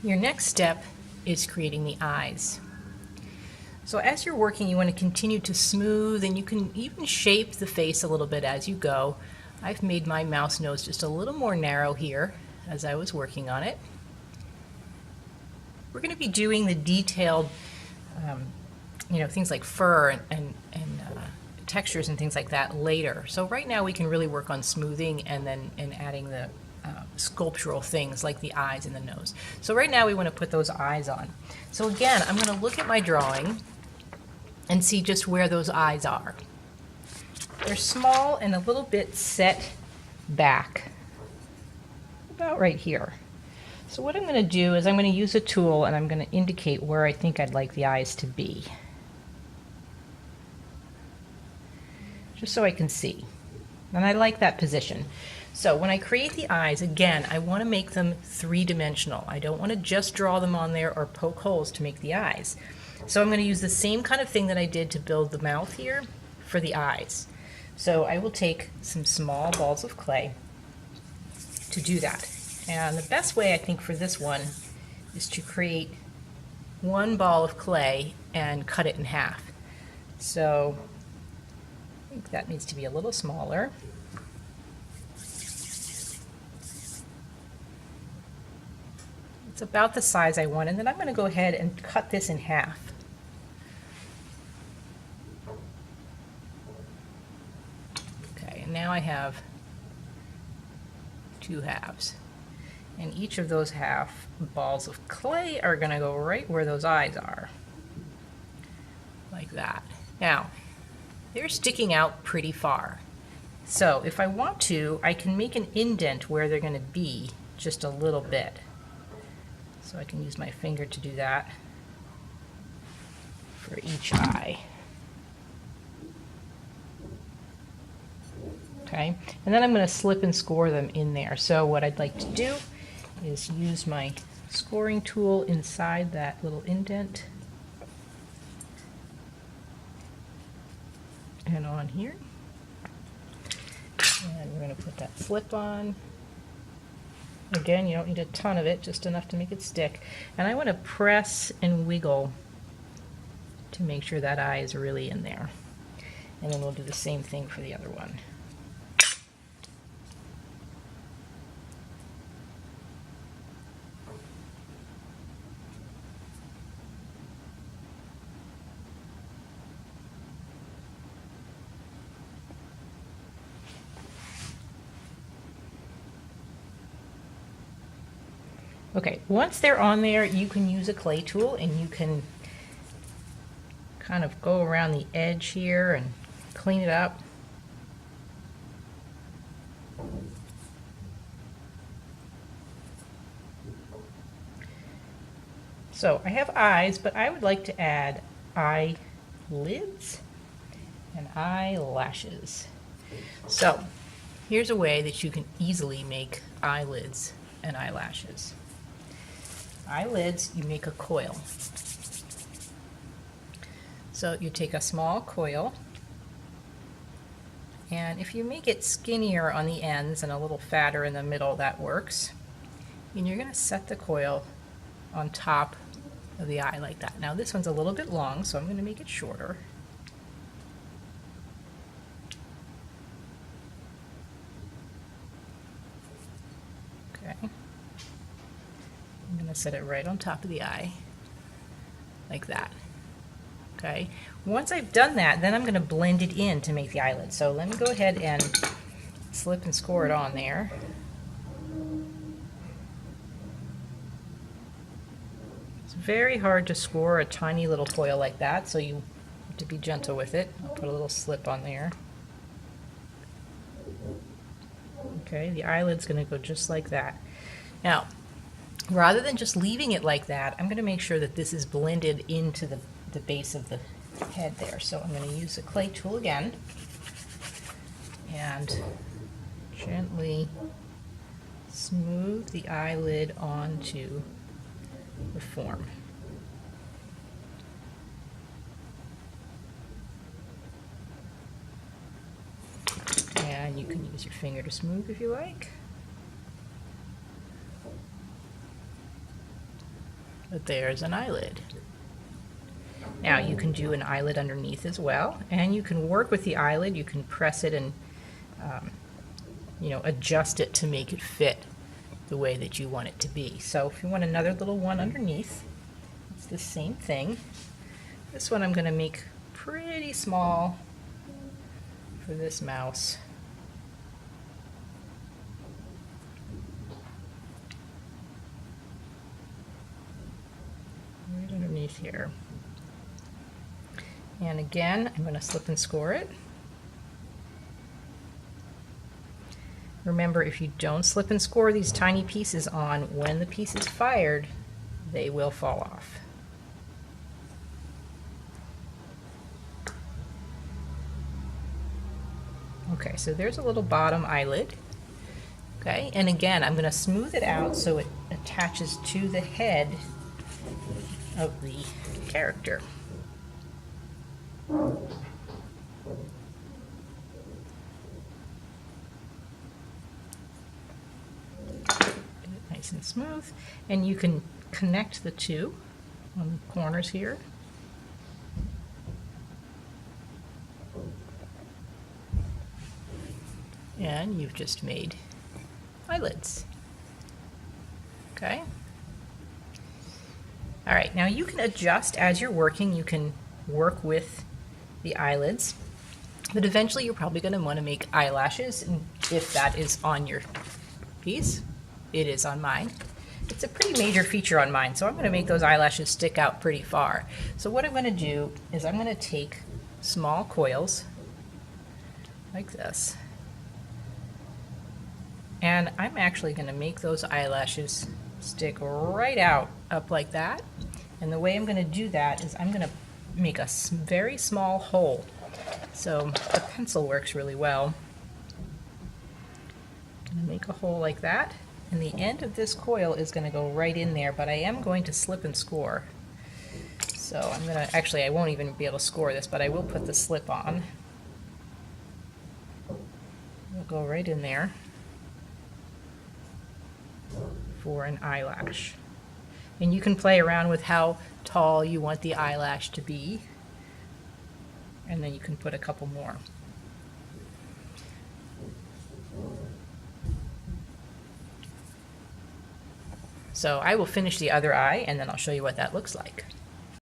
Your next step is creating the eyes. So as you're working, you want to continue to smooth, and you can even shape the face a little bit as you go. I've made my mouse nose just a little more narrow here as I was working on it. We're going to be doing the detailed, things like fur and textures and things like that later. So right now we can really work on smoothing and adding the sculptural things like the eyes and the nose. So right now we want to put those eyes on. So again, I'm going to look at my drawing and see just where those eyes are. They're small and a little bit set back, about right here. So what I'm going to do is I'm going to use a tool and I'm going to indicate where I think I'd like the eyes to be, just so I can see. And I like that position. So when I create the eyes, again, I want to make them three-dimensional. I don't want to just draw them on there or poke holes to make the eyes. So I'm going to use the same kind of thing that I did to build the mouth here for the eyes. So I will take some small balls of clay to do that. And the best way, I think, for this one is to create one ball of clay and cut it in half. So I think that needs to be a little smaller. It's about the size I want, and then I'm going to go ahead and cut this in half. Okay, and now I have two halves. And each of those half balls of clay are going to go right where those eyes are, like that. Now, they're sticking out pretty far. So if I want to, I can make an indent where they're going to be just a little bit. So I can use my finger to do that for each eye. Okay, and then I'm going to slip and score them in there. So what I'd like to do is use my scoring tool inside that little indent and on here. And we're going to put that slip on. Again, you don't need a ton of it, just enough to make it stick. And I want to press and wiggle to make sure that eye is really in there. And then we'll do the same thing for the other one. Okay, once they're on there, you can use a clay tool and you can kind of go around the edge here and clean it up. So I have eyes, but I would like to add eyelids and eyelashes. So here's a way that you can easily make eyelids and eyelashes. Eyelids, you make a coil. So you take a small coil, and if you make it skinnier on the ends and a little fatter in the middle, that works. And you're going to set the coil on top of the eye like that. Now this one's a little bit long, so I'm going to make it shorter. Okay. I'm going to set it right on top of the eye, like that. Okay. Once I've done that, then I'm going to blend it in to make the eyelid. So let me go ahead and slip and score it on there. It's very hard to score a tiny little coil like that, so you have to be gentle with it. I'll put a little slip on there. Okay, the eyelid's going to go just like that. Now, rather than just leaving it like that, I'm going to make sure that this is blended into the base of the head there. So I'm going to use the clay tool again and gently smooth the eyelid onto the form. And you can use your finger to smooth if you like. But there's an eyelid. Now you can do an eyelid underneath as well, and you can work with the eyelid. You can press it and adjust it to make it fit the way that you want it to be. So if you want another little one underneath, it's the same thing. This one I'm going to make pretty small for this mouse. Right underneath here. And again, I'm going to slip and score it. Remember, if you don't slip and score these tiny pieces on, when the piece is fired, they will fall off. Okay, so there's a little bottom eyelid. Okay, and again, I'm going to smooth it out so it attaches to the head of the character. Nice and smooth, and you can connect the two on the corners here. And you've just made eyelids. Okay. All right, now you can adjust as you're working. You can work with the eyelids, but eventually you're probably going to want to make eyelashes, and if that is on your piece. It is on mine. It's a pretty major feature on mine, so I'm going to make those eyelashes stick out pretty far. So what I'm going to do is I'm going to take small coils like this, and I'm actually going to make those eyelashes stick right out up like that. And the way I'm going to do that is I'm going to make a very small hole. So the pencil works really well. I'm going to make a hole like that. And the end of this coil is going to go right in there, but I am going to slip and score. So I'm going to, actually I won't even be able to score this, but I will put the slip on. It'll go right in there for an eyelash. And you can play around with how tall you want the eyelash to be, and then you can put a couple more. So I will finish the other eye and then I'll show you what that looks like.